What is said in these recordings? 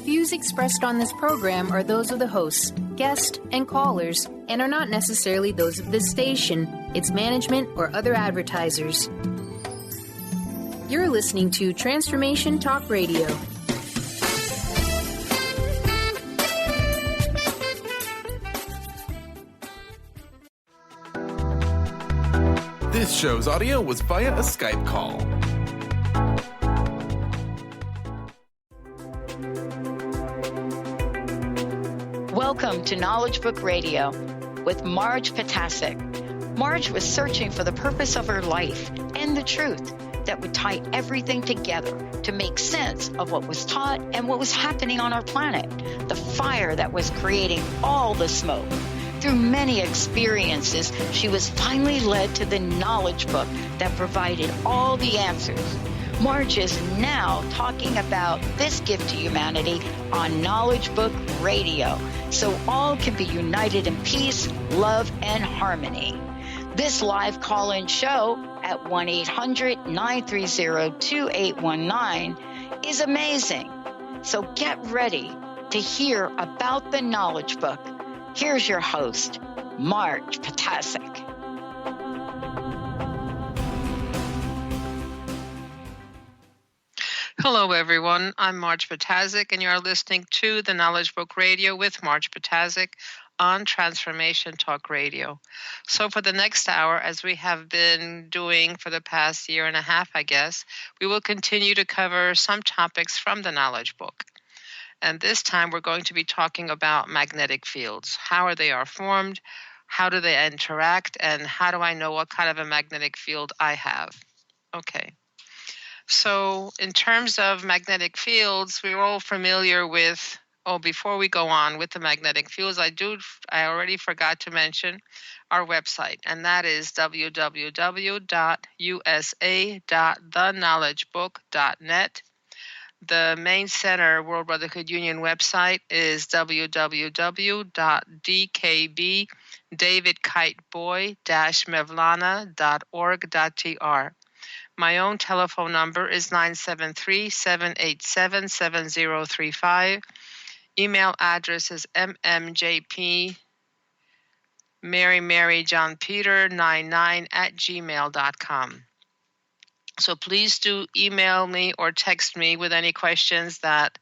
Views expressed on this program are those of the hosts, guests, and callers, and are not necessarily those of this station, its management, or other advertisers. You're listening to Transformation Talk Radio. This show's audio was via a Skype call. Welcome to Knowledge Book Radio with Marge Potasic. Marge was searching for the purpose of her life and the truth that would tie everything together to make sense of what was taught and what was happening on our planet, the fire that was creating all the smoke. Through many experiences, she was finally led to the knowledge book that provided all the answers. Marge is now talking about this gift to humanity on Knowledge Book Radio, so all can be united in peace, love, and harmony. This live call-in show at 1-800-930-2819 is amazing. So get ready to hear about the Knowledge Book. Here's your host, Marge Potasic. Hello, everyone. I'm Marge Potasic, and you're listening to the Knowledge Book Radio with Marge Potasic on Transformation Talk Radio. So for the next hour, as we have been doing for the past year and a half, I guess, we will continue to cover some topics from the Knowledge Book. And this time we're going to be talking about magnetic fields. How are they formed? How do they interact? And how do I know what kind of a magnetic field I have? Okay. So in terms of magnetic fields, we're all familiar with, before we go on with the magnetic fields, I already forgot to mention our website, and that is www.usa.theknowledgebook.net. The main center World Brotherhood Union website is www.dkbdavidkiteboy-mevlana.org.tr. My own telephone number is 973-787-7035. Email address is mmjp Mary John Peter 99@gmail.com. So please do email me or text me with any questions that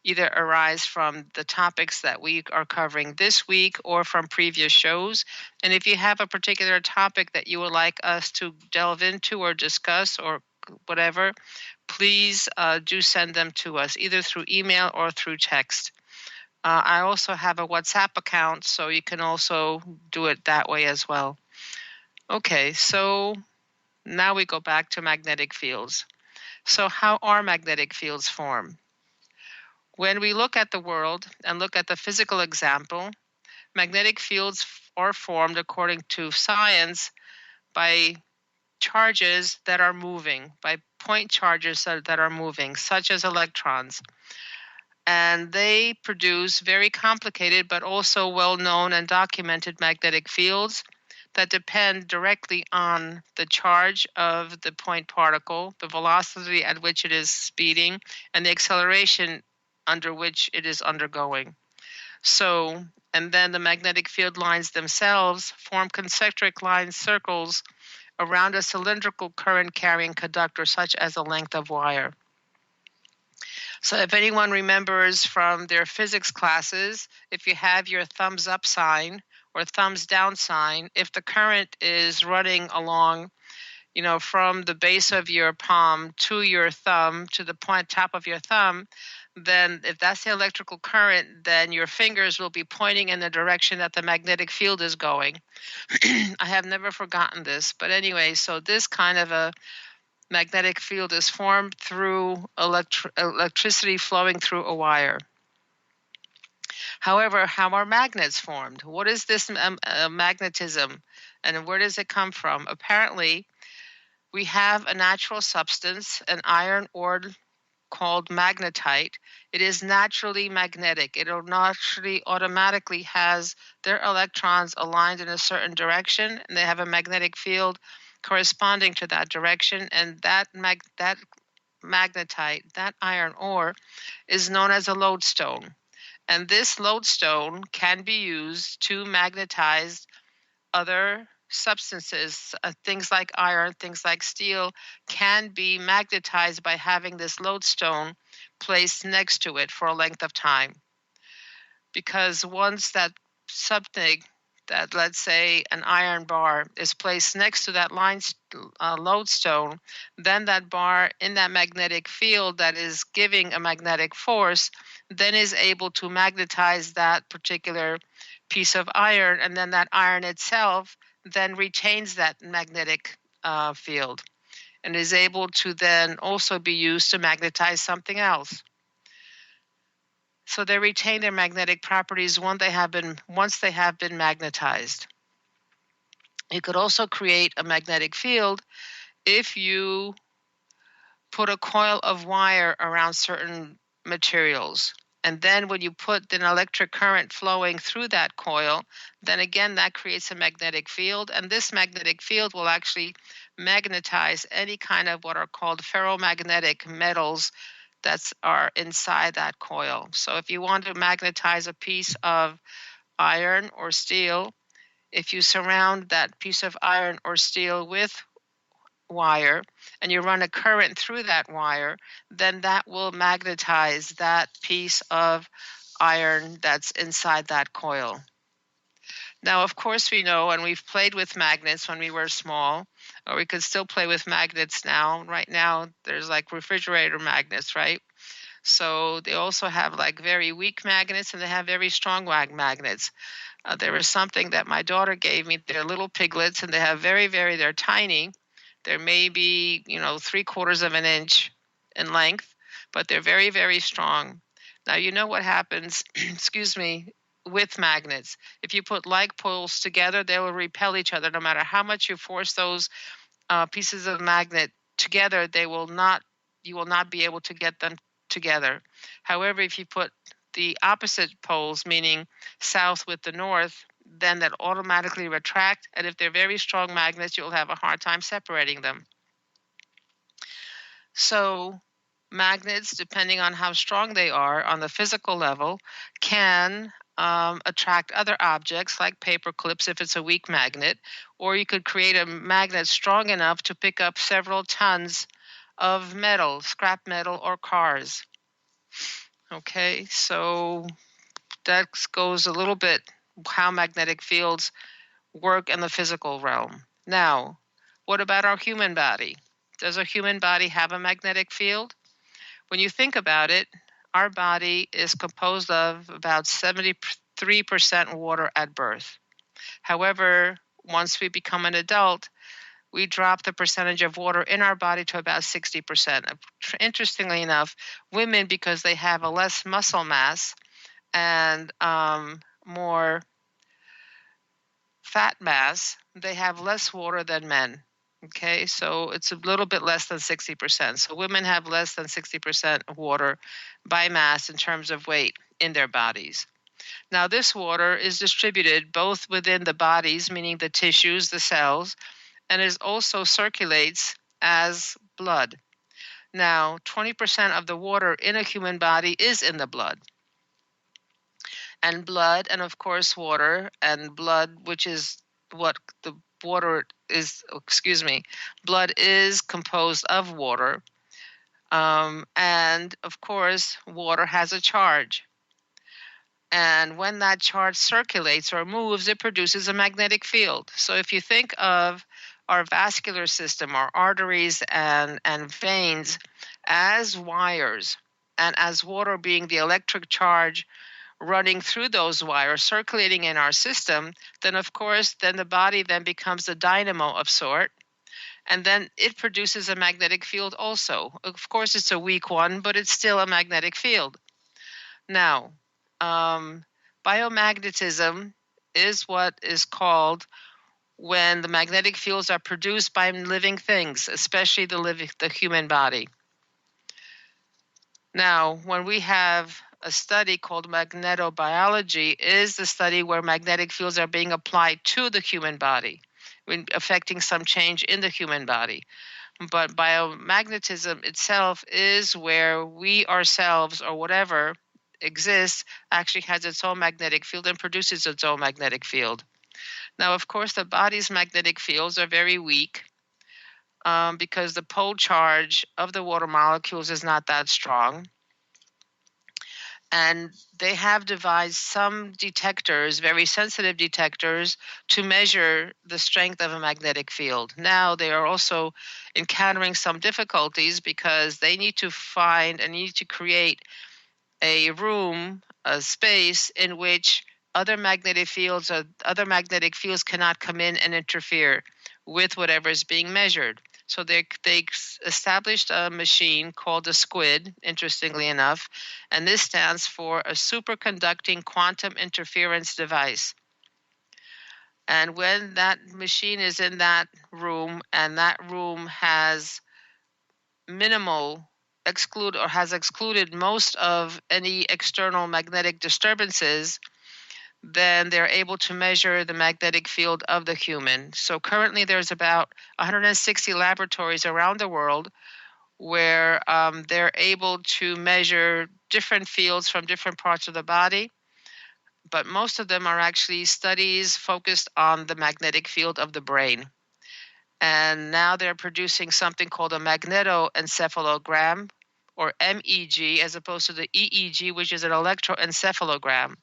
either arise from the topics that we are covering this week or from previous shows. And if you have a particular topic that you would like us to delve into or discuss or whatever, please do send them to us either through email or through text. I also have a WhatsApp account, so you can also do it that way as well. Okay, so now we go back to magnetic fields. So how are magnetic fields formed? When we look at the world and look at the physical example, magnetic fields are formed according to science by charges that are moving, by point charges that are moving, such as electrons. And they produce very complicated but also well-known and documented magnetic fields that depend directly on the charge of the point particle, the velocity at which it is speeding, and the acceleration under which it is undergoing. So, and then the magnetic field lines themselves form concentric line circles around a cylindrical current-carrying conductor, such as a length of wire. So if anyone remembers from their physics classes, if you have your thumbs up sign or thumbs down sign, if the current is running along, from the base of your palm to your thumb, to the top of your thumb, then if that's the electrical current, then your fingers will be pointing in the direction that the magnetic field is going. I have never forgotten this. But anyway, so this kind of a magnetic field is formed through electricity flowing through a wire. However, how are magnets formed? What is this magnetism, and where does it come from? Apparently, we have a natural substance, an iron ore called magnetite. It is naturally magnetic. It naturally automatically has their electrons aligned in a certain direction, and they have a magnetic field corresponding to that direction, and that magnetite, that iron ore, is known as a lodestone. And this lodestone can be used to magnetize other substances. Things like iron, things like steel can be magnetized by having this lodestone placed next to it for a length of time. Because once that something, that let's say an iron bar, is placed next to that lodestone, then that bar in that magnetic field that is giving a magnetic force then is able to magnetize that particular piece of iron, and then that iron itself then retains that magnetic field and is able to then also be used to magnetize something else. So they retain their magnetic properties once they have been magnetized. You could also create a magnetic field if you put a coil of wire around certain materials. And then when you put an electric current flowing through that coil, then again that creates a magnetic field. And this magnetic field will actually magnetize any kind of what are called ferromagnetic metals that are inside that coil. So if you want to magnetize a piece of iron or steel, if you surround that piece of iron or steel with wire and you run a current through that wire, then that will magnetize that piece of iron that's inside that coil. Now, of course, we know, and we've played with magnets when we were small, or we could still play with magnets now. Right now, there's like refrigerator magnets, right? So they also have like very weak magnets and they have very strong magnets. There was something that my daughter gave me. They're little piglets and they have they're tiny. They're maybe, 3/4 of an inch in length, but they're very, very strong. Now, you know what happens, excuse me, with magnets. If you put like poles together, they will repel each other. No matter how much you force those pieces of magnet together, you will not be able to get them together. However, if you put the opposite poles, meaning south with the north, then that automatically retract. And if they're very strong magnets, you'll have a hard time separating them. So magnets, depending on how strong they are on the physical level, can attract other objects like paper clips if it's a weak magnet, or you could create a magnet strong enough to pick up several tons of metal, scrap metal, or cars. Okay, so that goes a little bit how magnetic fields work in the physical realm. Now, what about our human body? Does our human body have a magnetic field? When you think about it, our body is composed of about 73% water at birth. However, once we become an adult, we drop the percentage of water in our body to about 60%. Interestingly enough, women, because they have a less muscle mass and more fat mass, they have less water than men. Okay, so it's a little bit less than 60%. So women have less than 60% water by mass in terms of weight in their bodies. Now, this water is distributed both within the bodies, meaning the tissues, the cells, and it also circulates as blood. Now, 20% of the water in a human body is in the blood. And blood, and of course water, and blood, which is what the water is, blood is composed of water. And of course, water has a charge. And when that charge circulates or moves, it produces a magnetic field. So if you think of our vascular system, our arteries and veins as wires, and as water being the electric charge running through those wires, circulating in our system, then of course, then the body then becomes a dynamo of sort, and then it produces a magnetic field also. Of course, it's a weak one, but it's still a magnetic field. Now, biomagnetism is what is called when the magnetic fields are produced by living things, especially the human body. Now, when we have a study called magnetobiology, is the study where magnetic fields are being applied to the human body, affecting some change in the human body. But biomagnetism itself is where we ourselves or whatever exists actually has its own magnetic field and produces its own magnetic field. Now, of course, the body's magnetic fields are very weak because the pole charge of the water molecules is not that strong. And they have devised some detectors, very sensitive detectors, to measure the strength of a magnetic field. Now they are also encountering some difficulties because they need to find and need to create a room, a space in which other magnetic fields cannot come in and interfere with whatever is being measured. So they established a machine called a SQUID, interestingly enough, and this stands for a superconducting quantum interference device. And when that machine is in that room and that room has has excluded most of any external magnetic disturbances, then they're able to measure the magnetic field of the human. So currently there's about 160 laboratories around the world where they're able to measure different fields from different parts of the body, but most of them are actually studies focused on the magnetic field of the brain. And now they're producing something called a magnetoencephalogram, or MEG, as opposed to the EEG, which is an electroencephalogram.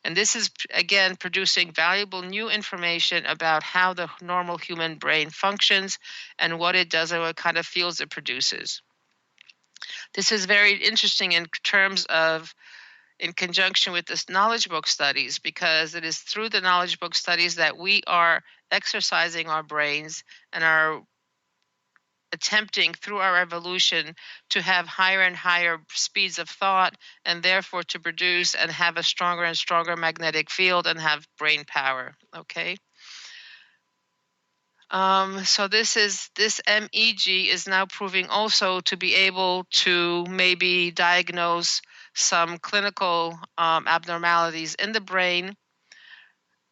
And this is, again, producing valuable new information about how the normal human brain functions and what it does and what kind of fields it produces. This is very interesting in terms of, in conjunction with this knowledge book studies, because it is through the knowledge book studies that we are exercising our brains and are attempting through our evolution to have higher and higher speeds of thought, and therefore to produce and have a stronger and stronger magnetic field and have brain power. Okay. So this MEG is now proving also to be able to maybe diagnose some clinical abnormalities in the brain.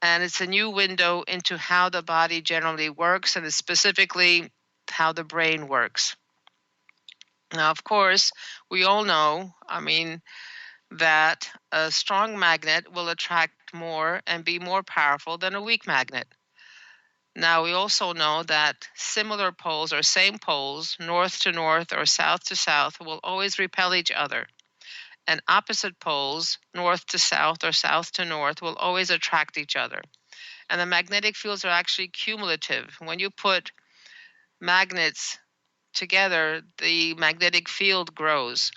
And it's a new window into how the body generally works, and specifically how the brain works. Now, of course, we all know, that a strong magnet will attract more and be more powerful than a weak magnet. Now, we also know that similar poles or same poles, north to north or south to south, will always repel each other. And opposite poles, north to south or south to north, will always attract each other. And the magnetic fields are actually cumulative. When you put magnets together, the magnetic field grows.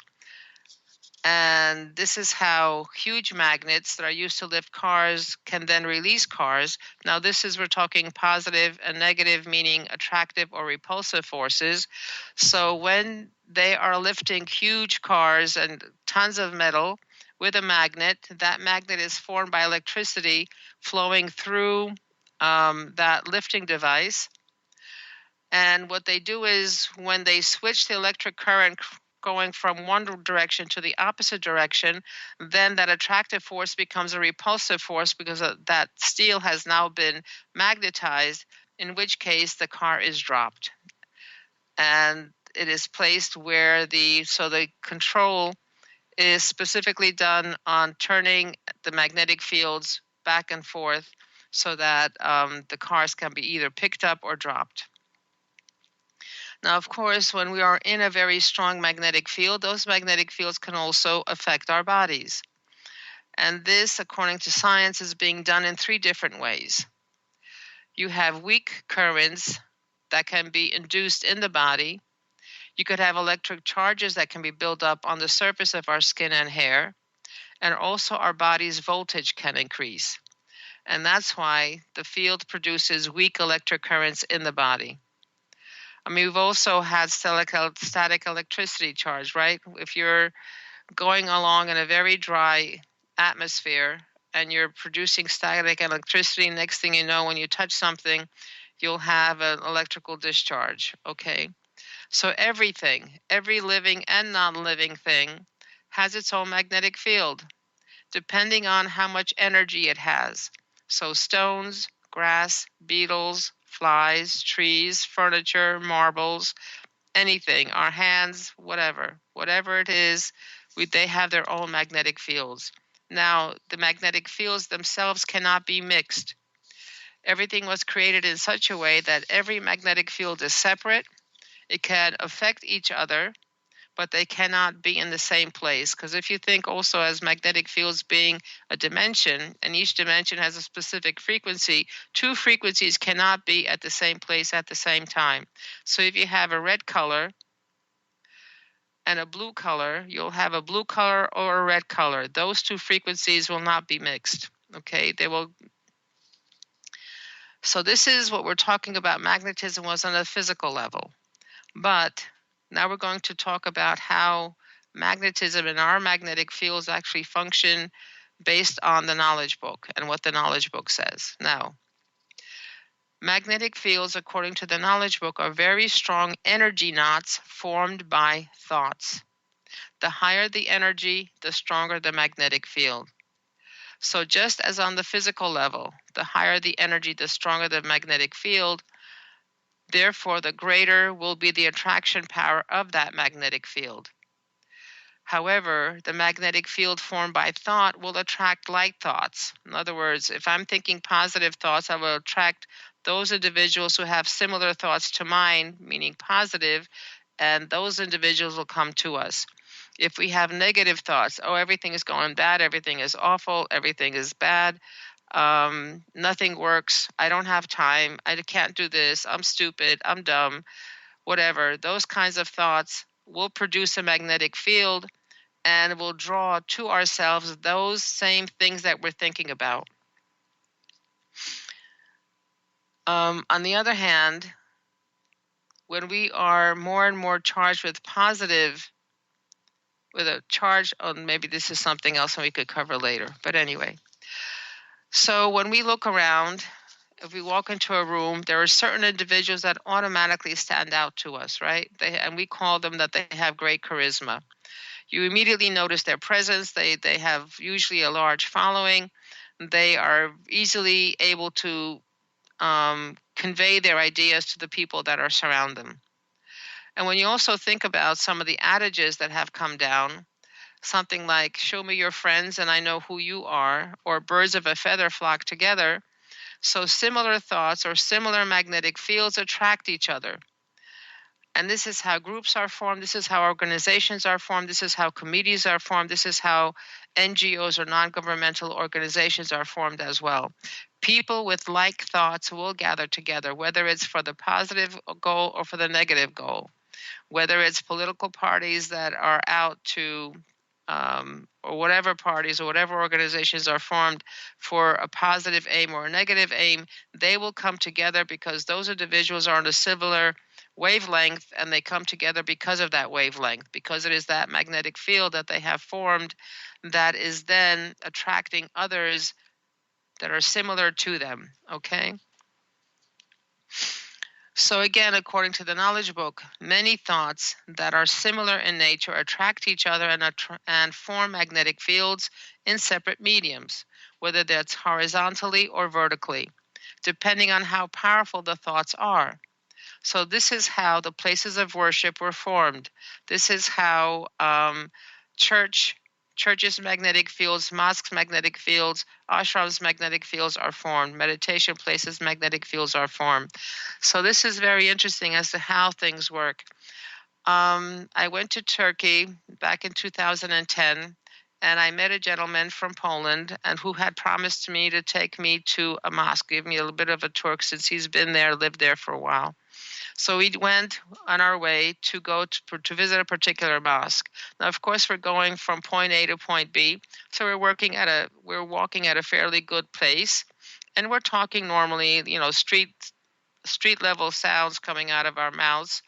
And this is how huge magnets that are used to lift cars can then release cars. Now, we're talking positive and negative, meaning attractive or repulsive forces. So when they are lifting huge cars and tons of metal with a magnet, that magnet is formed by electricity flowing through that lifting device. And what they do is when they switch the electric current going from one direction to the opposite direction, then that attractive force becomes a repulsive force because that steel has now been magnetized, in which case the car is dropped. And it is placed where the control is specifically done on turning the magnetic fields back and forth so that the cars can be either picked up or dropped. Now, of course, when we are in a very strong magnetic field, those magnetic fields can also affect our bodies. And this, according to science, is being done in 3 different ways. You have weak currents that can be induced in the body. You could have electric charges that can be built up on the surface of our skin and hair. And also our body's voltage can increase. And that's why the field produces weak electric currents in the body. We've also had static electricity charge, right? If you're going along in a very dry atmosphere and you're producing static electricity, next thing you know, when you touch something, you'll have an electrical discharge, okay? So everything, every living and non-living thing has its own magnetic field, depending on how much energy it has. So stones, grass, beetles, flies, trees, furniture, marbles, anything, our hands, whatever it is, they have their own magnetic fields. Now, the magnetic fields themselves cannot be mixed. Everything was created in such a way that every magnetic field is separate. It can affect each other, but they cannot be in the same place. Because if you think also as magnetic fields being a dimension, and each dimension has a specific frequency, two frequencies cannot be at the same place at the same time. So if you have a red color and a blue color, you'll have a blue color or a red color. Those two frequencies will not be mixed. Okay, they will. So this is what we're talking about. Magnetism was on a physical level. But now we're going to talk about how magnetism and our magnetic fields actually function based on the knowledge book and what the knowledge book says. Now, magnetic fields, according to the knowledge book, are very strong energy knots formed by thoughts. The higher the energy, the stronger the magnetic field. So just as on the physical level, the higher the energy, the stronger the magnetic field, therefore the greater will be the attraction power of that magnetic field. However, the magnetic field formed by thought will attract like thoughts. In other words, if I'm thinking positive thoughts, I will attract those individuals who have similar thoughts to mine, meaning positive, and those individuals will come to us. If we have negative thoughts, oh, everything is going bad, everything is awful, everything is bad, nothing works, I don't have time, I can't do this, I'm stupid, I'm dumb, whatever, those kinds of thoughts will produce a magnetic field and will draw to ourselves those same things that we're thinking about. On the other hand, when we are more and more charged with positive, with a charge on, maybe this is something else and we could cover later, but anyway. So when we look around, if we walk into a room, there are certain individuals that automatically stand out to us, right? And we call them that they have great charisma. You immediately notice their presence. They have usually a large following. They are easily able to convey their ideas to the people that are surround them. And when you also think about some of the adages that have come down, something like, show me your friends and I know who you are, or birds of a feather flock together. So similar thoughts or similar magnetic fields attract each other. And this is how groups are formed. This is how organizations are formed. This is how committees are formed. This is how NGOs or non-governmental organizations are formed as well. People with like thoughts will gather together, whether it's for the positive goal or for the negative goal. Whether it's political parties that are out to, or whatever parties or whatever organizations are formed for a positive aim or a negative aim, they will come together because those individuals are on a similar wavelength, and they come together because of that wavelength, because it is that magnetic field that they have formed that is then attracting others that are similar to them, okay? So again, according to the knowledge book, many thoughts that are similar in nature attract each other and form magnetic fields in separate mediums, whether that's horizontally or vertically, depending on how powerful the thoughts are. So this is how the places of worship were formed. This is how churches' magnetic fields, mosques' magnetic fields, ashrams' magnetic fields are formed. Meditation places' magnetic fields are formed. So this is very interesting as to how things work. I went to Turkey back in 2010, and I met a gentleman from Poland and who had promised me to take me to a mosque, give me a little bit of a tour since he's been there, lived there for a while. So we went on our way to go to visit a particular mosque. Now, of course, we're going from point A to point B. So we're walking at a fairly good pace, and we're talking normally, street level sounds coming out of our mouths,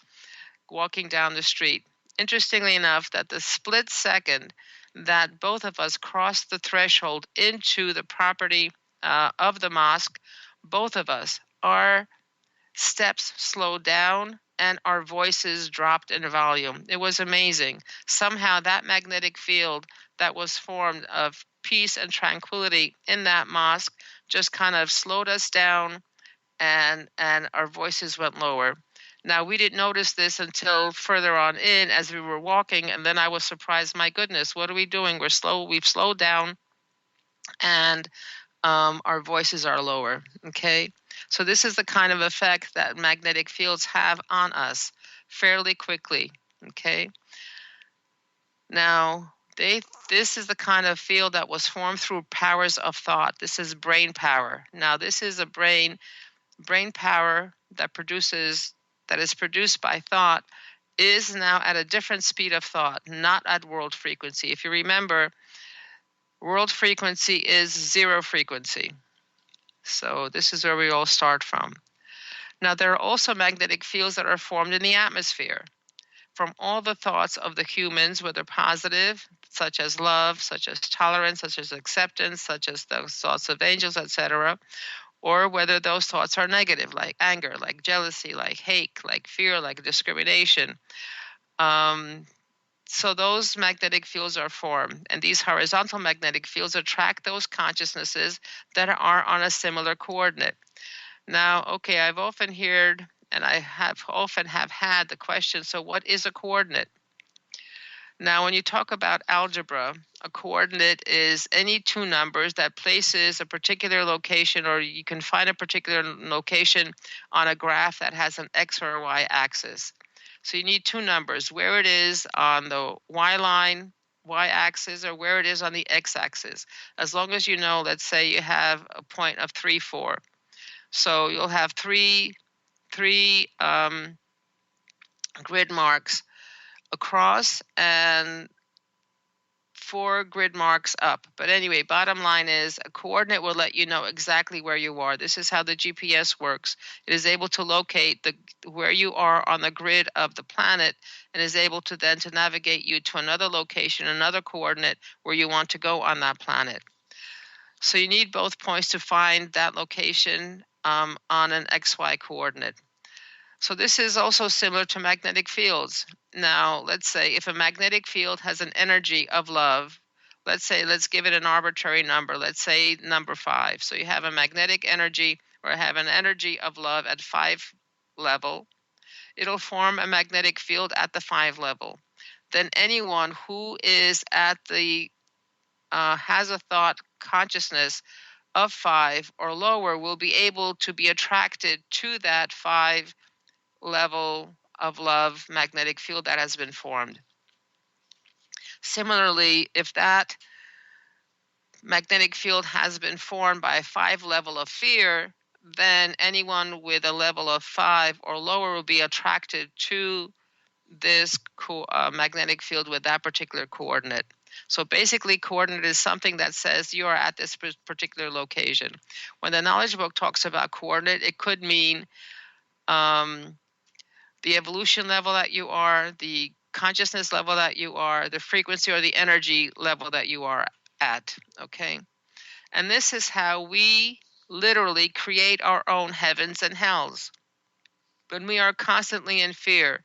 walking down the street. Interestingly enough, that the split second that both of us crossed the threshold into the property of the mosque, both of us, our steps slowed down and our voices dropped in volume. It was amazing. Somehow that magnetic field that was formed of peace and tranquility in that mosque just kind of slowed us down, and our voices went lower. Now, we didn't notice this until further on in as we were walking, and then I was surprised, my goodness, what are we doing? We've slowed down, and our voices are lower, okay? So this is the kind of effect that magnetic fields have on us fairly quickly, okay? Now, this is the kind of field that was formed through powers of thought. This is brain power. Now, this is a brain power that is produced by thought, is now at a different speed of thought, not at world frequency. If you remember, world frequency is zero frequency. So this is where we all start from. Now, there are also magnetic fields that are formed in the atmosphere from all the thoughts of the humans, whether positive, such as love, such as tolerance, such as acceptance, such as the thoughts of angels, etc., or whether those thoughts are negative, like anger, like jealousy, like hate, like fear, like discrimination. So those magnetic fields are formed, and these horizontal magnetic fields attract those consciousnesses that are on a similar coordinate. Now, okay, I've often heard, and I have often had the question, so what is a coordinate? Now, when you talk about algebra, a coordinate is any two numbers that places a particular location, or you can find a particular location on a graph that has an X or a Y axis. So you need two numbers, where it is on the Y line, Y axis, or where it is on the X axis. As long as you know, let's say you have a point of 3, 4. So you'll have three grid marks across and 4 grid marks up. But anyway, bottom line is a coordinate will let you know exactly where you are. This is how the GPS works. It is able to locate where you are on the grid of the planet, and is able to then to navigate you to another location, another coordinate where you want to go on that planet. So you need both points to find that location on an XY coordinate. So this is also similar to magnetic fields. Now, let's say if a magnetic field has an energy of love, let's give it an arbitrary number, let's say number 5. So you have a magnetic energy, or have an energy of love at 5 level. It'll form a magnetic field at the 5 level. Then anyone who is at the has a thought consciousness of 5 or lower will be able to be attracted to that 5 level of love magnetic field that has been formed. Similarly, if that magnetic field has been formed by a 5 level of fear, then anyone with a level of 5 or lower will be attracted to this magnetic field with that particular coordinate. So basically, coordinate is something that says you are at this particular location. When the knowledge book talks about coordinate, it could mean the evolution level that you are, the consciousness level that you are, the frequency or the energy level that you are at, okay? And this is how we literally create our own heavens and hells. When we are constantly in fear,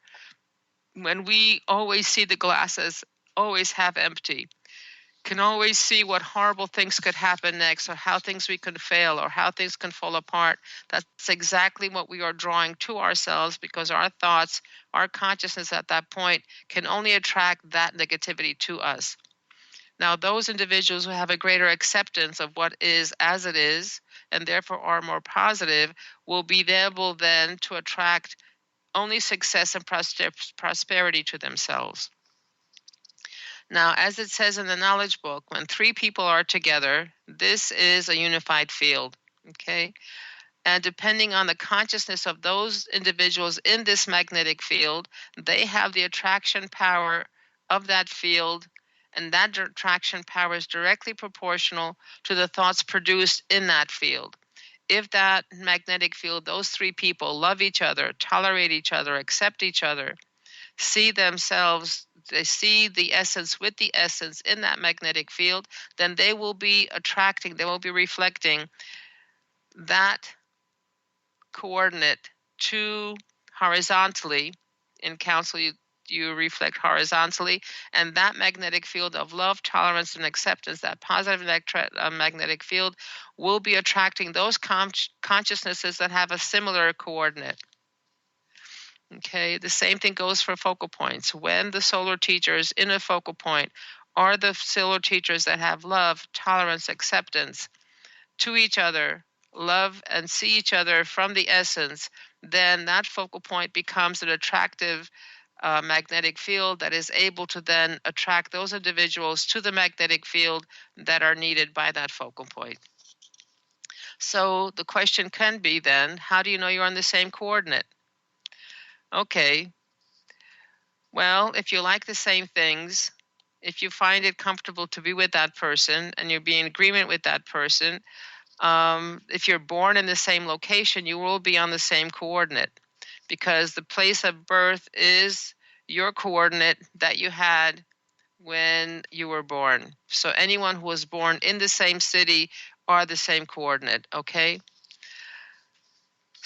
when we always see the glasses always half empty, can always see what horrible things could happen next, or how things we could fail, or how things can fall apart. That's exactly what we are drawing to ourselves, because our thoughts, our consciousness at that point can only attract that negativity to us. Now, those individuals who have a greater acceptance of what is as it is, and therefore are more positive, will be able then to attract only success and prosperity to themselves. Now, as it says in the knowledge book, when 3 people are together, this is a unified field, okay? And depending on the consciousness of those individuals in this magnetic field, they have the attraction power of that field, and that attraction power is directly proportional to the thoughts produced in that field. If that magnetic field, those 3 people love each other, tolerate each other, accept each other, see themselves, they see the essence with the essence in that magnetic field, then they will be attracting, they will be reflecting that coordinate to horizontally. In council, you reflect horizontally, and that magnetic field of love, tolerance, and acceptance, that positive magnetic field, will be attracting those consciousnesses that have a similar coordinate. Okay, the same thing goes for focal points. When the solar teachers in a focal point are the solar teachers that have love, tolerance, acceptance to each other, love and see each other from the essence, then that focal point becomes an attractive magnetic field that is able to then attract those individuals to the magnetic field that are needed by that focal point. So the question can be then, how do you know you're on the same coordinate? Okay, well, if you like the same things, if you find it comfortable to be with that person and you're being in agreement with that person, if you're born in the same location, you will be on the same coordinate because the place of birth is your coordinate that you had when you were born. So anyone who was born in the same city are the same coordinate, okay?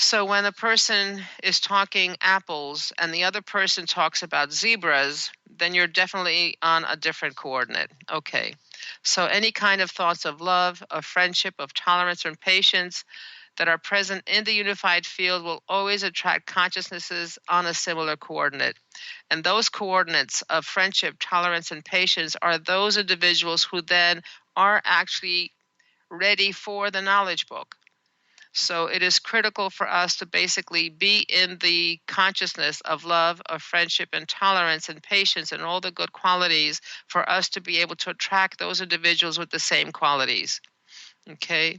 So when a person is talking apples and the other person talks about zebras, then you're definitely on a different coordinate. Okay. So any kind of thoughts of love, of friendship, of tolerance and patience that are present in the unified field will always attract consciousnesses on a similar coordinate. And those coordinates of friendship, tolerance, and patience are those individuals who then are actually ready for the knowledge book. So it is critical for us to basically be in the consciousness of love, of friendship, and tolerance, and patience, and all the good qualities for us to be able to attract those individuals with the same qualities. Okay?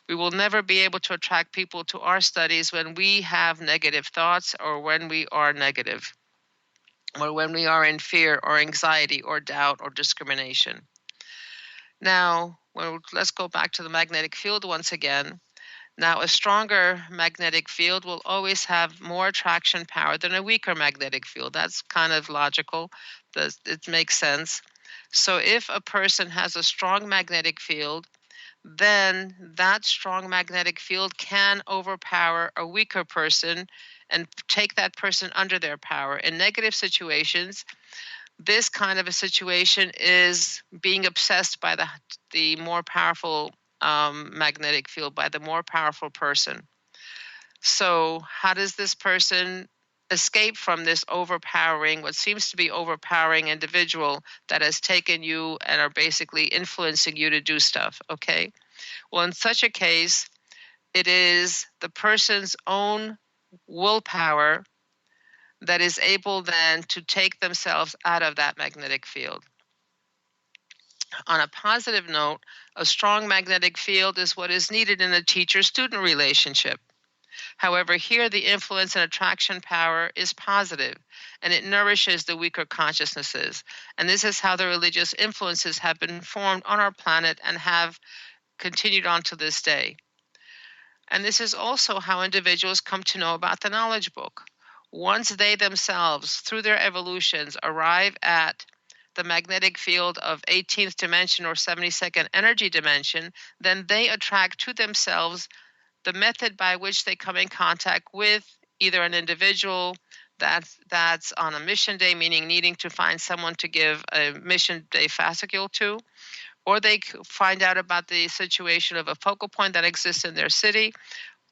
We will never be able to attract people to our studies when we have negative thoughts or when we are negative, or when we are in fear or anxiety or doubt or discrimination. Now, let's go back to the magnetic field once again. Now, a stronger magnetic field will always have more attraction power than a weaker magnetic field. That's kind of logical. It makes sense. So if a person has a strong magnetic field, then that strong magnetic field can overpower a weaker person and take that person under their power. In negative situations, this kind of a situation is being obsessed by the more powerful magnetic field, by the more powerful person. So how does this person escape from this overpowering, what seems to be overpowering individual that has taken you and are basically influencing you to do stuff? Okay. Well, in such a case, it is the person's own willpower that is able then to take themselves out of that magnetic field. On a positive note, a strong magnetic field is what is needed in a teacher-student relationship. However, here the influence and attraction power is positive, and it nourishes the weaker consciousnesses. And this is how the religious influences have been formed on our planet and have continued on to this day. And this is also how individuals come to know about the knowledge book. Once they themselves, through their evolutions, arrive at the magnetic field of 18th dimension or 72nd energy dimension, then they attract to themselves the method by which they come in contact with either an individual that's on a mission day, meaning needing to find someone to give a mission day fascicule to, or they find out about the situation of a focal point that exists in their city,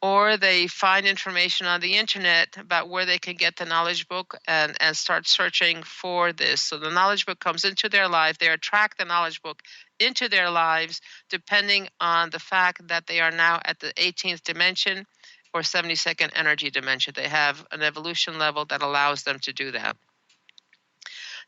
or they find information on the internet about where they can get the knowledge book and start searching for this. So the knowledge book comes into their life. They attract the knowledge book into their lives depending on the fact that they are now at the 18th dimension or 72nd energy dimension. They have an evolution level that allows them to do that.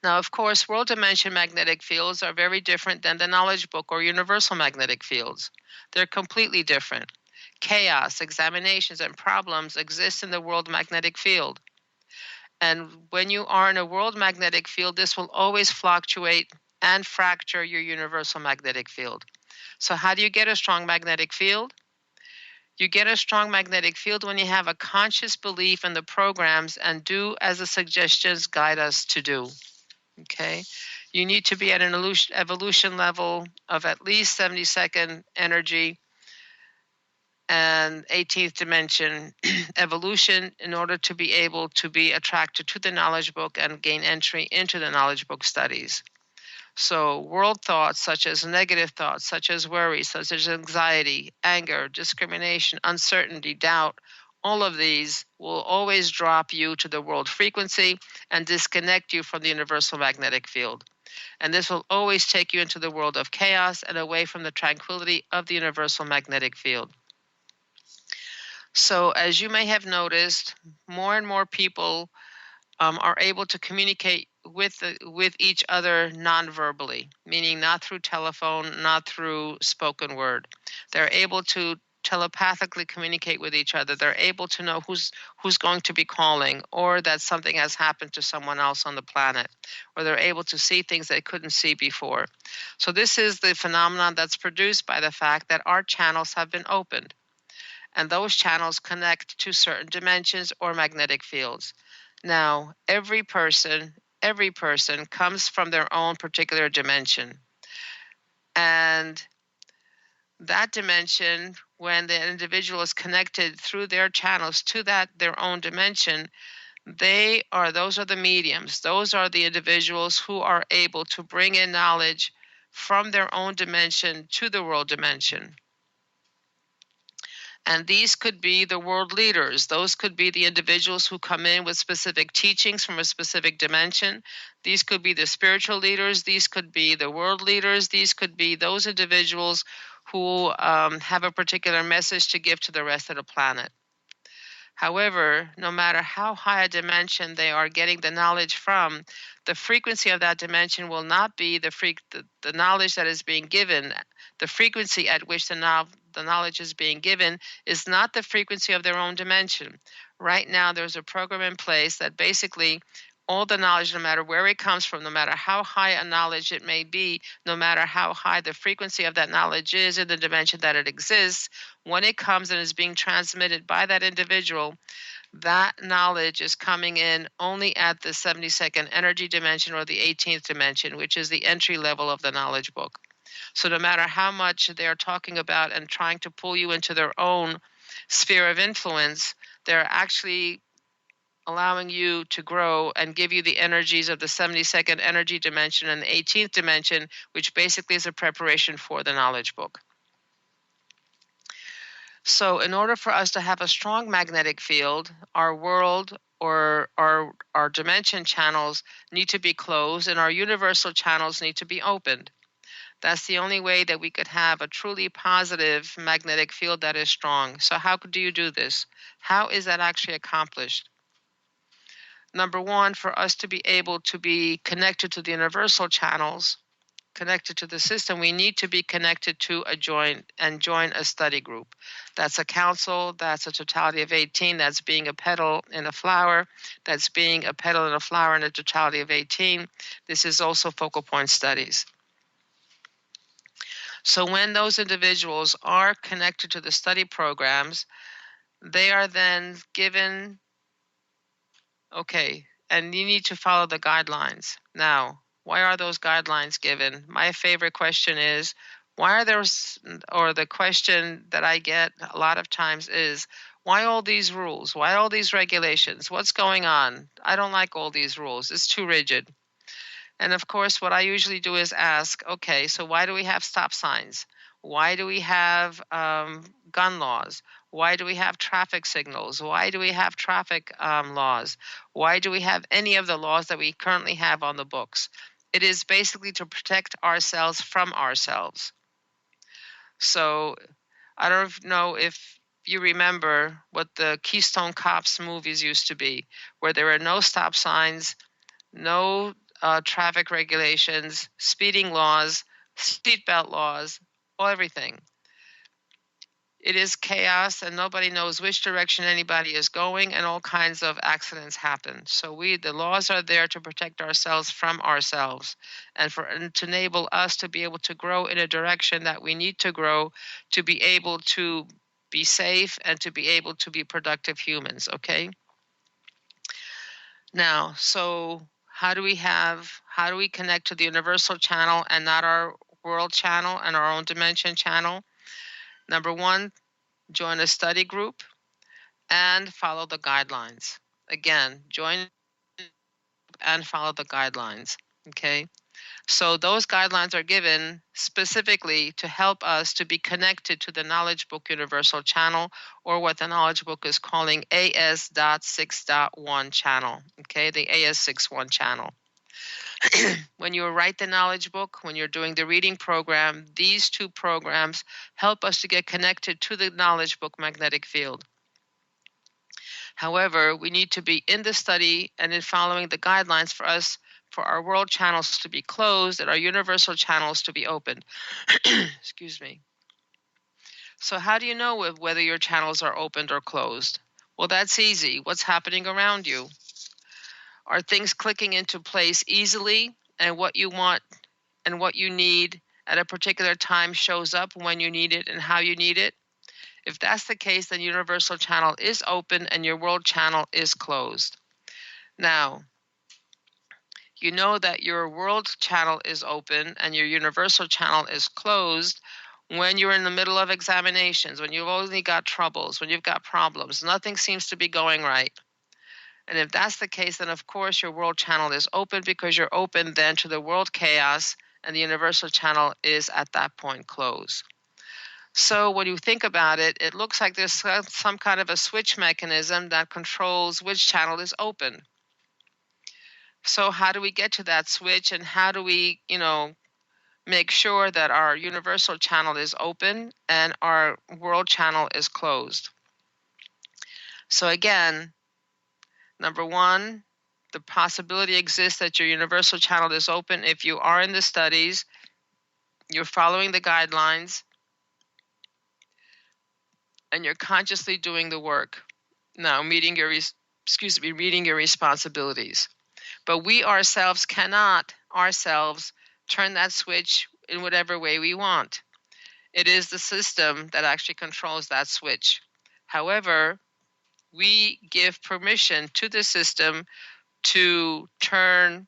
Now, of course, world dimension magnetic fields are very different than the knowledge book or universal magnetic fields. They're completely different. Chaos, examinations, and problems exist in the world magnetic field. And when you are in a world magnetic field, this will always fluctuate and fracture your universal magnetic field. So how do you get a strong magnetic field? You get a strong magnetic field when you have a conscious belief in the programs and do as the suggestions guide us to do. Okay? You need to be at an evolution level of at least 72nd energy and 18th dimension evolution in order to be able to be attracted to the knowledge book and gain entry into the knowledge book studies. So world thoughts such as negative thoughts, such as worry, such as anxiety, anger, discrimination, uncertainty, doubt, all of these will always drop you to the world frequency and disconnect you from the universal magnetic field. And this will always take you into the world of chaos and away from the tranquility of the universal magnetic field. So, as you may have noticed, more and more people are able to communicate with each other non-verbally, meaning not through telephone, not through spoken word. They're able to telepathically communicate with each other. They're able to know who's going to be calling, or that something has happened to someone else on the planet, or they're able to see things they couldn't see before. So this is the phenomenon that's produced by the fact that our channels have been opened, and those channels connect to certain dimensions or magnetic fields. Now, every person comes from their own particular dimension. And that dimension, when the individual is connected through their channels to their own dimension, those are the mediums. Those are the individuals who are able to bring in knowledge from their own dimension to the world dimension. And these could be the world leaders. Those could be the individuals who come in with specific teachings from a specific dimension. These could be the spiritual leaders. These could be the world leaders. These could be those individuals who have a particular message to give to the rest of the planet. However, no matter how high a dimension they are getting the knowledge from, the frequency of that dimension will not be the knowledge that is being given. The frequency at which the knowledge is being given is not the frequency of their own dimension. Right now, there's a program in place that basically all the knowledge, no matter where it comes from, no matter how high a knowledge it may be, no matter how high the frequency of that knowledge is in the dimension that it exists, when it comes and is being transmitted by that individual, that knowledge is coming in only at the 72nd energy dimension or the 18th dimension, which is the entry level of the knowledge book. So no matter how much they're talking about and trying to pull you into their own sphere of influence, they're actually allowing you to grow and give you the energies of the 72nd energy dimension and the 18th dimension, which basically is a preparation for the knowledge book. So in order for us to have a strong magnetic field, our world or our dimension channels need to be closed and our universal channels need to be opened. That's the only way that we could have a truly positive magnetic field that is strong. So how do you do this? How is that actually accomplished? Number one, for us to be able to be connected to the universal channels, connected to the system, we need to be connected to join a study group. That's a council, that's a totality of 18, that's being a petal in a flower, that's being a petal in a flower in a totality of 18. This is also focal point studies. So when those individuals are connected to the study programs, they are then given, okay, and you need to follow the guidelines. Now, why are those guidelines given? My favorite question is, why are there, or the question that I get a lot of times is, why all these rules? Why all these regulations? What's going on? I don't like all these rules. It's too rigid. And of course, what I usually do is ask, okay, so why do we have stop signs? Why do we have gun laws? Why do we have traffic signals? Why do we have traffic laws? Why do we have any of the laws that we currently have on the books? It is basically to protect ourselves from ourselves. So I don't know if you remember what the Keystone Cops movies used to be, where there were no stop signs, no traffic regulations, speeding laws, seatbelt laws, everything. It is chaos and nobody knows which direction anybody is going and all kinds of accidents happen. So the laws are there to protect ourselves from ourselves and to enable us to be able to grow in a direction that we need to grow to be able to be safe and to be able to be productive humans, okay? Now, so how do we connect to the universal channel and not our world channel and our own dimension channel? Number one, join a study group and follow the guidelines. Again, join and follow the guidelines, okay? So those guidelines are given specifically to help us to be connected to the Knowledge Book Universal Channel, or what the Knowledge Book is calling AS.6.1 channel, okay, the AS61 channel. When you write the Knowledge Book, when you're doing the reading program, these two programs help us to get connected to the Knowledge Book magnetic field. However, we need to be in the study and in following the guidelines for our world channels to be closed and our universal channels to be opened. Excuse me. So how do you know whether your channels are opened or closed? Well, that's easy. What's happening around you? Are things clicking into place easily, and what you want and what you need at a particular time shows up when you need it and how you need it? If that's the case, then universal channel is open and your world channel is closed. Now, you know that your world channel is open and your universal channel is closed when you're in the middle of examinations, when you've only got troubles, when you've got problems, nothing seems to be going right. And if that's the case, then of course your world channel is open, because you're open then to the world chaos, and the universal channel is at that point closed. So when you think about it, it looks like there's some kind of a switch mechanism that controls which channel is open. So how do we get to that switch, and how do we, make sure that our universal channel is open and our world channel is closed? So again, number one, the possibility exists that your universal channel is open if you are in the studies, you're following the guidelines, and you're consciously doing the work. Now, meeting your responsibilities. But we ourselves cannot turn that switch in whatever way we want. It is the system that actually controls that switch. However, we give permission to the system to turn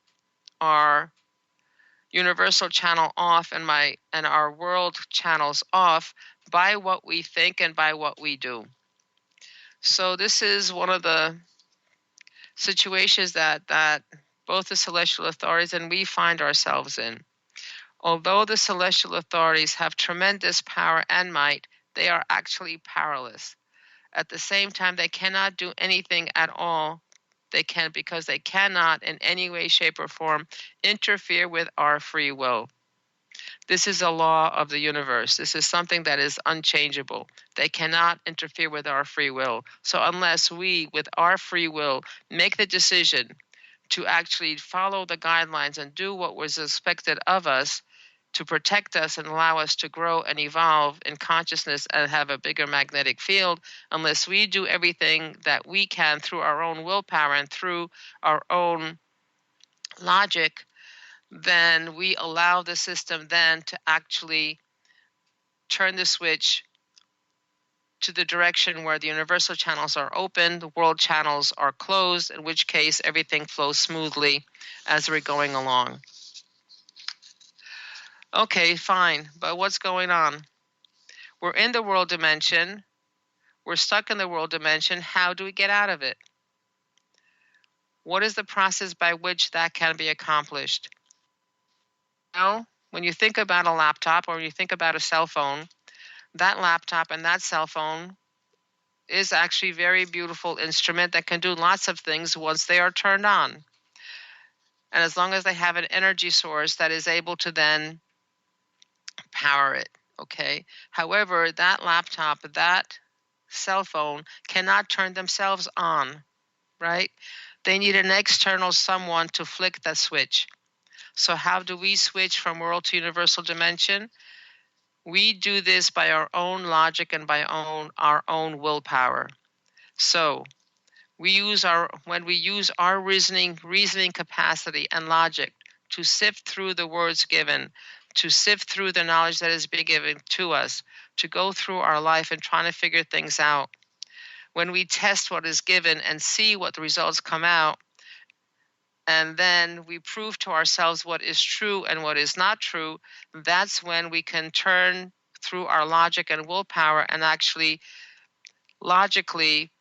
our universal channel off and our world channels off by what we think and by what we do. So this is one of the situations that both the celestial authorities and we find ourselves in. Although the celestial authorities have tremendous power and might, they are actually powerless. At the same time, they cannot do anything at all. Because they cannot in any way, shape, or form interfere with our free will. This is a law of the universe. This is something that is unchangeable. They cannot interfere with our free will. So unless we, with our free will, make the decision to actually follow the guidelines and do what was expected of us to protect us and allow us to grow and evolve in consciousness and have a bigger magnetic field, unless we do everything that we can through our own willpower and through our own logic, then we allow the system then to actually turn the switch to the direction where the universal channels are open, the world channels are closed, in which case everything flows smoothly as we're going along. Okay, fine, but what's going on? We're in the world dimension. We're stuck in the world dimension. How do we get out of it? What is the process by which that can be accomplished? Well, when you think about a laptop or when you think about a cell phone, that laptop and that cell phone is actually a very beautiful instrument that can do lots of things once they are turned on. And as long as they have an energy source that is able to then power it, okay? However, that laptop, that cell phone cannot turn themselves on, right? They need an external someone to flick that switch. So how do we switch from world to universal dimension? We do this by our own logic and by our own willpower. So when we use our reasoning capacity and logic to sift through the words given, to sift through the knowledge that is being given to us, to go through our life and trying to figure things out. When we test what is given and see what the results come out, and then we prove to ourselves what is true and what is not true, that's when we can turn through our logic and willpower and actually logically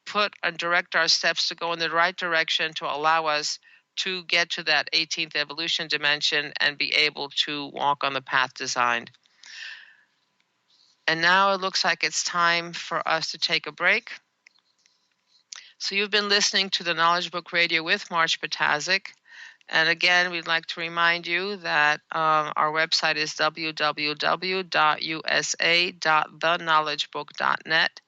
put and direct our steps to go in the right direction to allow us to get to that 18th evolution dimension and be able to walk on the path designed. And now it looks like it's time for us to take a break. So you've been listening to the Knowledge Book Radio with Marge Patazik. And again, we'd like to remind you that our website is www.usa.theknowledgebook.net.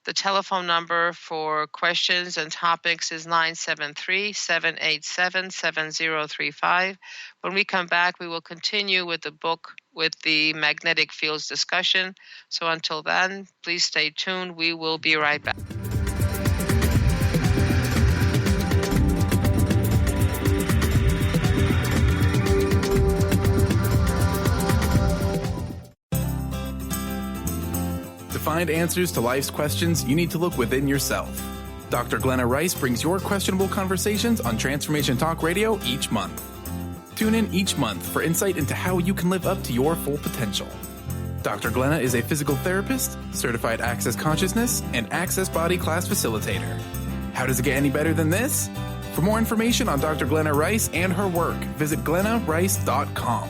The telephone number for questions and topics is 973-787-7035. When we come back, we will continue with the book with the magnetic fields discussion. So until then, please stay tuned. We will be right back. To find answers to life's questions, you need to look within yourself. Dr. Glenna Rice brings your questionable conversations on Transformation Talk Radio each month. Tune in each month for insight into how you can live up to your full potential. Dr. Glenna is a physical therapist, certified Access Consciousness, and Access Body Class facilitator. How does it get any better than this? For more information on Dr. Glenna Rice and her work, visit glennarice.com.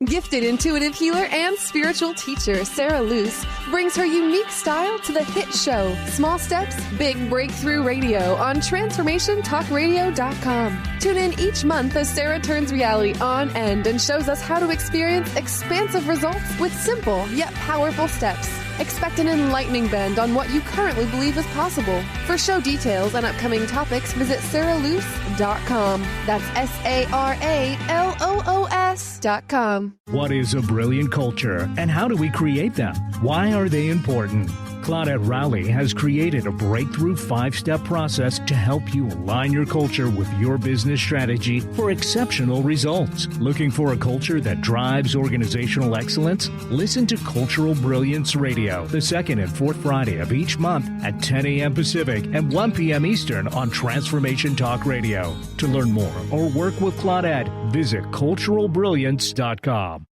Gifted intuitive healer and spiritual teacher Sarah Luce brings her unique style to the hit show Small Steps, Big Breakthrough Radio on TransformationTalkRadio.com. Tune in each month as Sarah turns reality on end and shows us how to experience expansive results with simple yet powerful steps. Expect an enlightening bend on what you currently believe is possible. For show details and upcoming topics, visit sarahluce.com. That's SARALOOS.com. What is a brilliant culture, and how do we create them? Why are they important? Claudette Rowley has created a breakthrough 5-step process to help you align your culture with your business strategy for exceptional results. Looking for a culture that drives organizational excellence? Listen to Cultural Brilliance Radio, the second and fourth Friday of each month at 10 a.m. Pacific and 1 p.m. Eastern on Transformation Talk Radio. To learn more or work with Claudette, visit culturalbrilliance.com.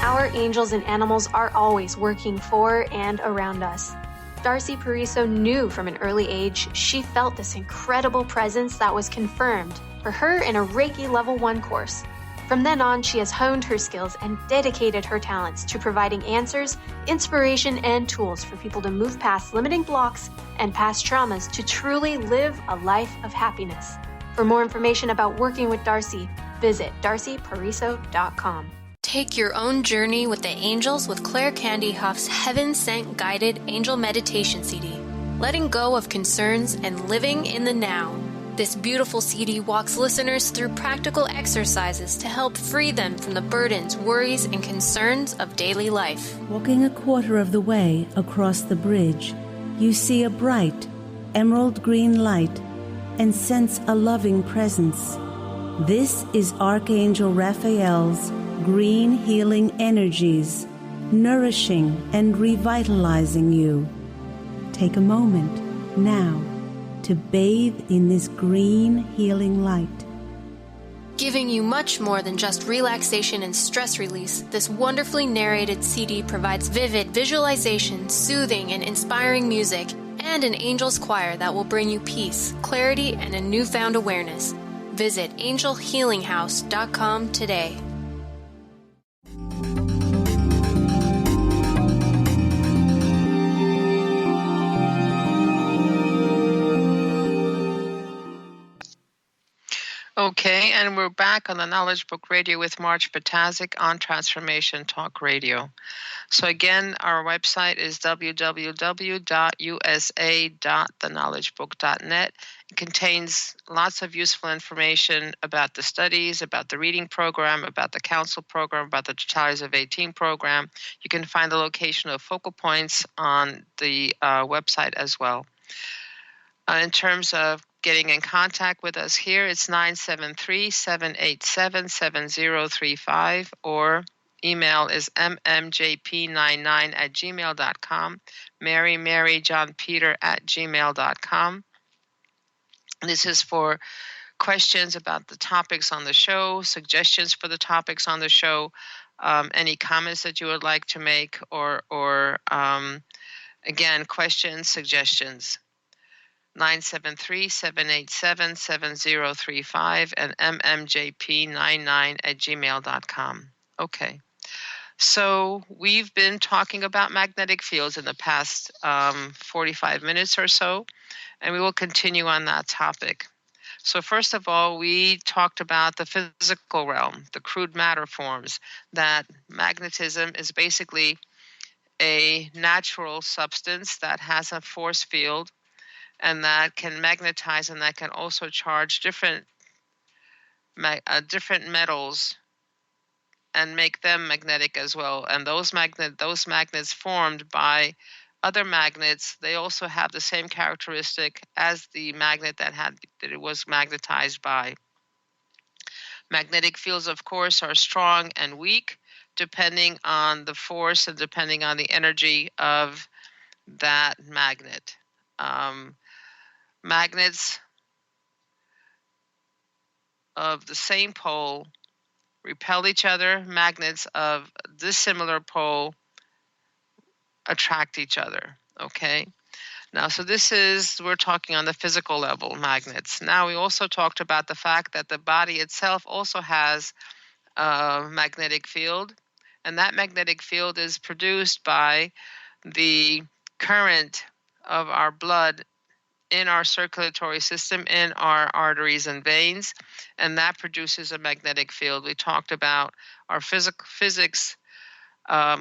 Our angels and animals are always working for and around us. Darcy Pariso knew from an early age she felt this incredible presence that was confirmed for her in a Reiki Level 1 course. From then on, she has honed her skills and dedicated her talents to providing answers, inspiration, and tools for people to move past limiting blocks and past traumas to truly live a life of happiness. For more information about working with Darcy, visit darcypariso.com. Take your own journey with the angels with Claire Candy Huff's Heaven Sent Guided Angel Meditation CD. Letting go of concerns and living in the now. This beautiful CD walks listeners through practical exercises to help free them from the burdens, worries, and concerns of daily life. Walking a quarter of the way across the bridge, you see a bright, emerald green light and sense a loving presence. This is Archangel Raphael's green healing energies, nourishing and revitalizing you. Take a moment now to bathe in this green healing light. Giving you much more than just relaxation and stress release, this wonderfully narrated CD provides vivid visualization, soothing and inspiring music, and an angel's choir that will bring you peace, clarity, and a newfound awareness. Visit angelhealinghouse.com today. Okay, and we're back on the Knowledge Book Radio with Marge Patazik on Transformation Talk Radio. So again, our website is www.usa.theknowledgebook.net. It contains lots of useful information about the studies, about the reading program, about the council program, about the Totalities of 18 program. You can find the location of focal points on the website as well. In terms of getting in contact with us here, it's 973-787-7035, or email is mmjp99@gmail.com, maryjohnpeter@gmail.com. This is for questions about the topics on the show, suggestions for the topics on the show, any comments that you would like to make, or again, questions, suggestions. 973-787-7035 and mmjp99@gmail.com. Okay. So we've been talking about magnetic fields in the past 45 minutes or so, and we will continue on that topic. So first of all, we talked about the physical realm, the crude matter forms, that magnetism is basically a natural substance that has a force field and that can magnetize and that can also charge different metals and make them magnetic as well. And those magnets formed by other magnets, they also have the same characteristic as the magnet that it was magnetized by. Magnetic fields, of course, are strong and weak depending on the force and depending on the energy of that magnet. Magnets of the same pole repel each other. Magnets of dissimilar pole attract each other. Okay. Now, so we're talking on the physical level, magnets. Now, we also talked about the fact that the body itself also has a magnetic field, and that magnetic field is produced by the current of our blood in our circulatory system, in our arteries and veins, and that produces a magnetic field. We talked about our physics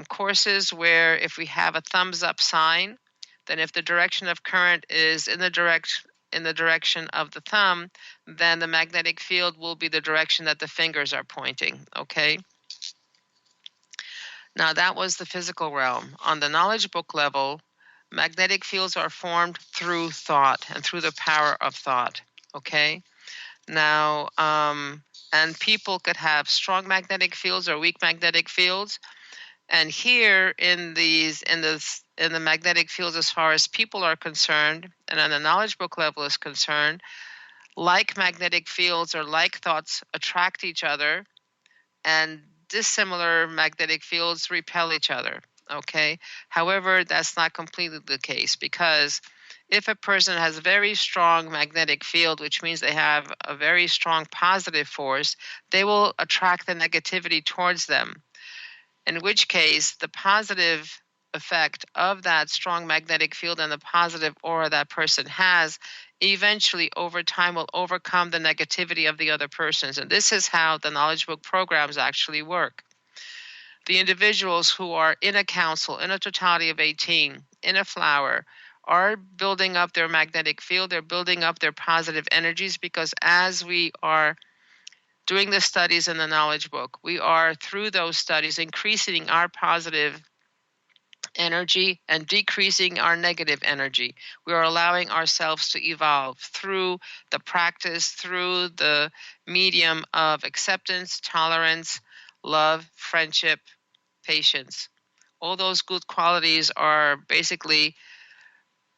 courses where if we have a thumbs up sign, then if the direction of current is in the direction of the thumb, then the magnetic field will be the direction that the fingers are pointing, okay? Now that was the physical realm. On the knowledge book level, magnetic fields are formed through thought and through the power of thought, okay? Now, and people could have strong magnetic fields or weak magnetic fields. And here in the magnetic fields, as far as people are concerned, and on the knowledge book level is concerned, like magnetic fields or like thoughts attract each other, and dissimilar magnetic fields repel each other. Okay. However, that's not completely the case, because if a person has a very strong magnetic field, which means they have a very strong positive force, they will attract the negativity towards them. In which case, the positive effect of that strong magnetic field and the positive aura that person has eventually over time will overcome the negativity of the other persons. And this is how the knowledge book programs actually work. The individuals who are in a council, in a totality of 18, in a flower, are building up their magnetic field. They're building up their positive energies, because as we are doing the studies in the knowledge book, we are, through those studies, increasing our positive energy and decreasing our negative energy. We are allowing ourselves to evolve through the practice, through the medium of acceptance, tolerance, love, friendship, patience. All those good qualities are basically,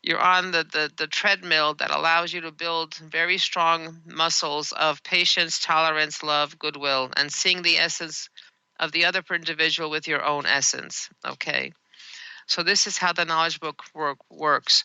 you're on the treadmill that allows you to build very strong muscles of patience, tolerance, love, goodwill, and seeing the essence of the other individual with your own essence, okay? So this is how the knowledge book works.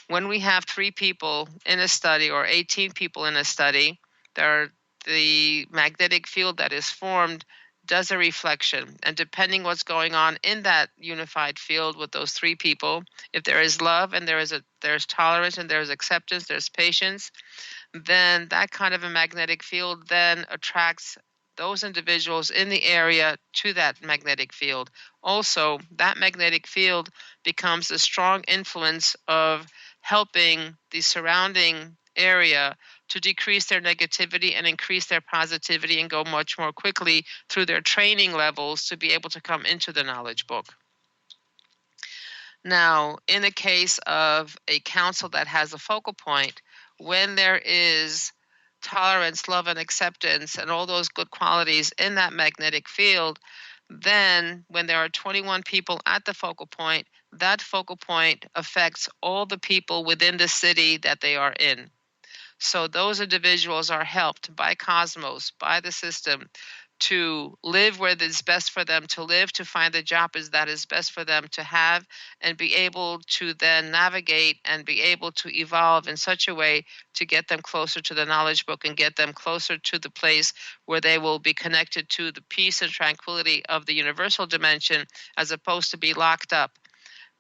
When we have 3 people in a study or 18 people in a study, the magnetic field that is formed does a reflection. And depending what's going on in that unified field with those 3 people, if there is love and there's tolerance and there's acceptance, there's patience, then that kind of a magnetic field then attracts those individuals in the area to that magnetic field. Also, that magnetic field becomes a strong influence of helping the surrounding area to decrease their negativity and increase their positivity and go much more quickly through their training levels to be able to come into the knowledge book. Now, in the case of a council that has a focal point, when there is tolerance, love, and acceptance, and all those good qualities in that magnetic field, then when there are 21 people at the focal point, that focal point affects all the people within the city that they are in. So those individuals are helped by Cosmos, by the system, to live where it's best for them to live, to find the job that is best for them to have, and be able to then navigate and be able to evolve in such a way to get them closer to the knowledge book and get them closer to the place where they will be connected to the peace and tranquility of the universal dimension, as opposed to be locked up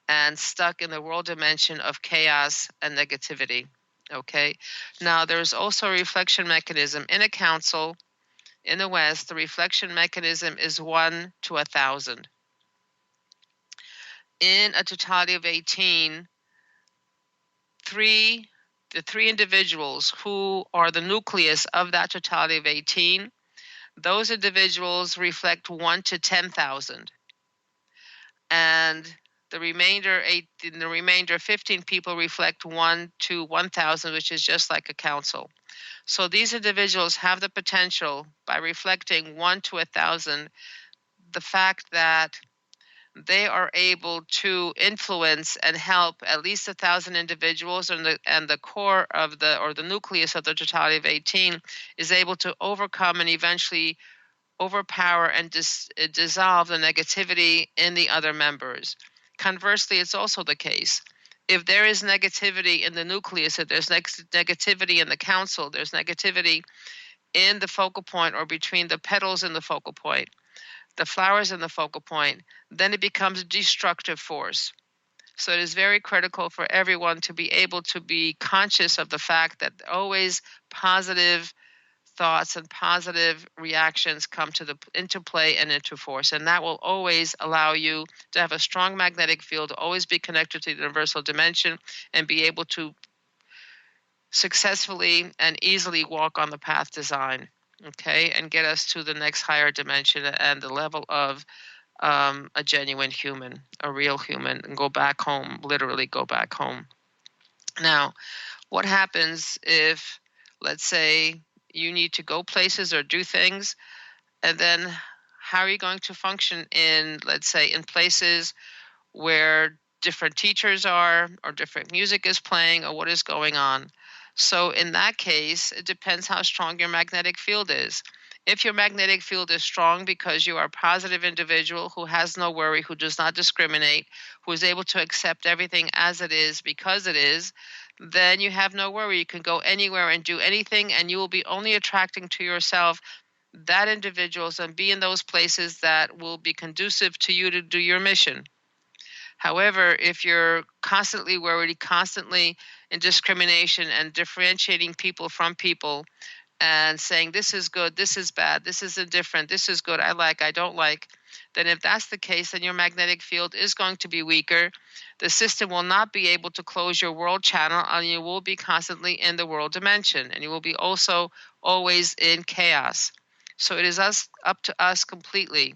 and stuck in the world dimension of chaos and negativity. Okay. Now, there's also a reflection mechanism in a council. In the West, the reflection mechanism is 1 to 1,000. In a totality of 18, the three individuals who are the nucleus of that totality of 18, those individuals reflect 1 to 10,000. And the remainder 15 people reflect 1 to 1,000, which is just like a council. So these individuals have the potential, by reflecting 1 to 1,000, the fact that they are able to influence and help at least 1,000 individuals, and the core of the nucleus of the totality of 18 is able to overcome and eventually overpower and dissolve the negativity in the other members. Conversely, it's also the case. If there is negativity in the nucleus, if there's negativity in the council, there's negativity in the focal point or between the petals in the focal point, the flowers in the focal point, then it becomes a destructive force. So it is very critical for everyone to be able to be conscious of the fact that always positive thoughts and positive reactions come into play and into force. And that will always allow you to have a strong magnetic field, to always be connected to the universal dimension, and be able to successfully and easily walk on the path design, okay, and get us to the next higher dimension and the level of a genuine human, a real human, and go back home, literally go back home. Now, what happens if, let's say, you need to go places or do things, and then how are you going to function in, let's say, in places where different teachers are, or different music is playing, or what is going on? So in that case, it depends how strong your magnetic field is. If your magnetic field is strong because you are a positive individual who has no worry, who does not discriminate, who is able to accept everything as it is because it is, then you have no worry. You can go anywhere and do anything, and you will be only attracting to yourself that individuals and be in those places that will be conducive to you to do your mission. However, if you're constantly worried, constantly in discrimination and differentiating people from people and saying this is good, this is bad, this is indifferent, this is good, I like, I don't like, then if that's the case, then your magnetic field is going to be weaker. The system will not be able to close your world channel, and you will be constantly in the world dimension, and you will be also always in chaos. So it is up to us completely.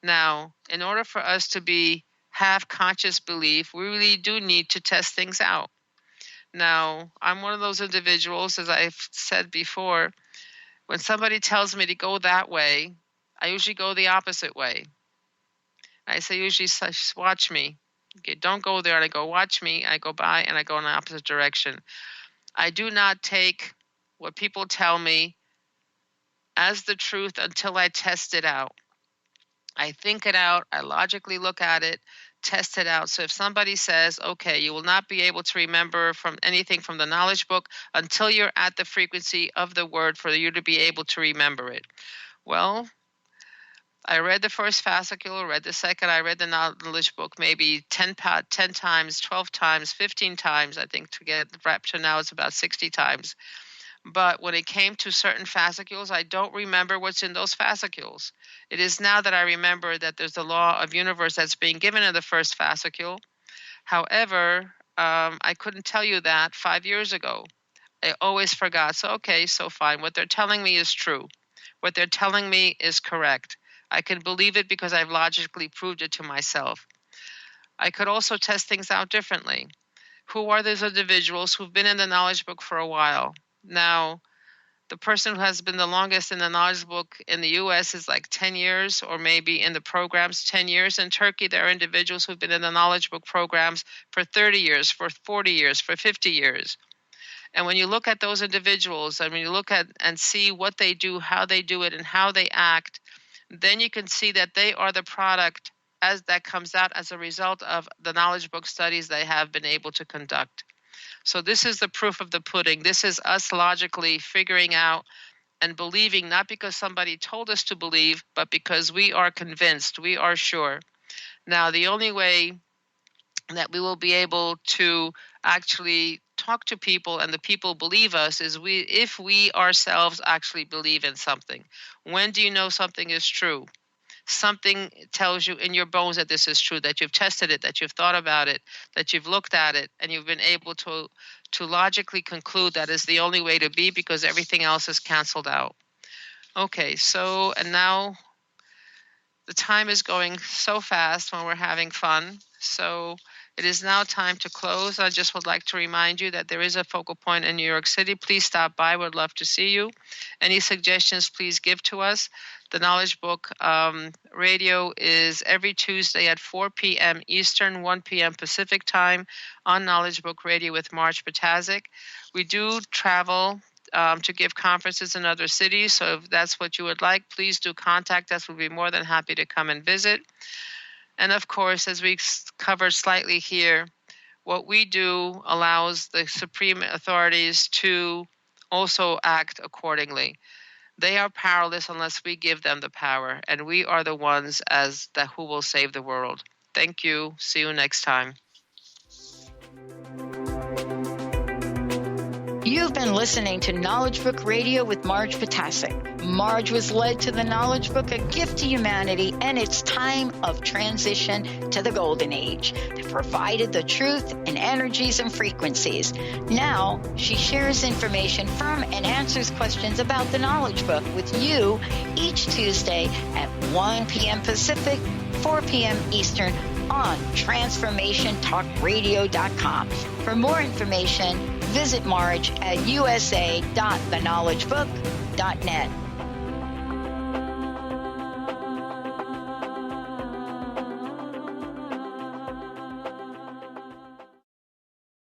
Now, in order for us to have conscious belief, we really do need to test things out. Now, I'm one of those individuals, as I've said before, when somebody tells me to go that way, I usually go the opposite way. I say, usually, watch me. Okay, don't go there. And I go, watch me. I go by and I go in the opposite direction. I do not take what people tell me as the truth until I test it out. I think it out. I logically look at it, test it out. So if somebody says, okay, you will not be able to remember from anything from the knowledge book until you're at the frequency of the word for you to be able to remember it. Well, I read the first fascicle, read the second, I read the knowledge book maybe 10 times, 12 times, 15 times, I think, to get up to now it's about 60 times. But when it came to certain fascicles, I don't remember what's in those fascicles. It is now that I remember that there's the law of universe that's being given in the first fascicle. However, I couldn't tell you that 5 years ago. I always forgot. So, okay, so fine. What they're telling me is true. What they're telling me is correct. I can believe it because I've logically proved it to myself. I could also test things out differently. Who are those individuals who've been in the knowledge book for a while? Now, the person who has been the longest in the knowledge book in the U.S. is like 10 years, or maybe in the programs 10 years. In Turkey, there are individuals who've been in the knowledge book programs for 30 years, for 40 years, for 50 years. And when you look at those individuals, and when you look at and see what they do, how they do it, and how they act, then you can see that they are the product as that comes out as a result of the knowledge book studies they have been able to conduct. So this is the proof of the pudding. This is us logically figuring out and believing, not because somebody told us to believe, but because we are convinced, we are sure. Now, the only way that we will be able to actually talk to people and the people believe us is if we ourselves actually believe in something. When do you know something is true? Something tells you in your bones that this is true, that you've tested it, that you've thought about it, that you've looked at it, and you've been able to logically conclude that is the only way to be because everything else is canceled out. Okay, so, and now the time is going so fast when we're having fun. So it is now time to close. I just would like to remind you that there is a focal point in New York City. Please stop by. We'd love to see you. Any suggestions, please give to us. The Knowledge Book radio is every Tuesday at 4 p.m. Eastern, 1 p.m. Pacific time on Knowledge Book Radio with Marge Patazik. We do travel to give conferences in other cities, so if that's what you would like, please do contact us. We'll be more than happy to come and visit. And of course, as we covered slightly here, what we do allows the supreme authorities to also act accordingly. They are powerless unless we give them the power, and we are the ones who will save the world. Thank you. See you next time. You've been listening to Knowledge Book Radio with Marge Patazik. Marge was led to the Knowledge Book, a gift to humanity, and its time of transition to the Golden Age that provided the truth and energies and frequencies. Now, she shares information from and answers questions about the Knowledge Book with you each Tuesday at 1 p.m. Pacific, 4 p.m. Eastern on TransformationTalkRadio.com. For more information, visit Marge at usa.theknowledgebook.net.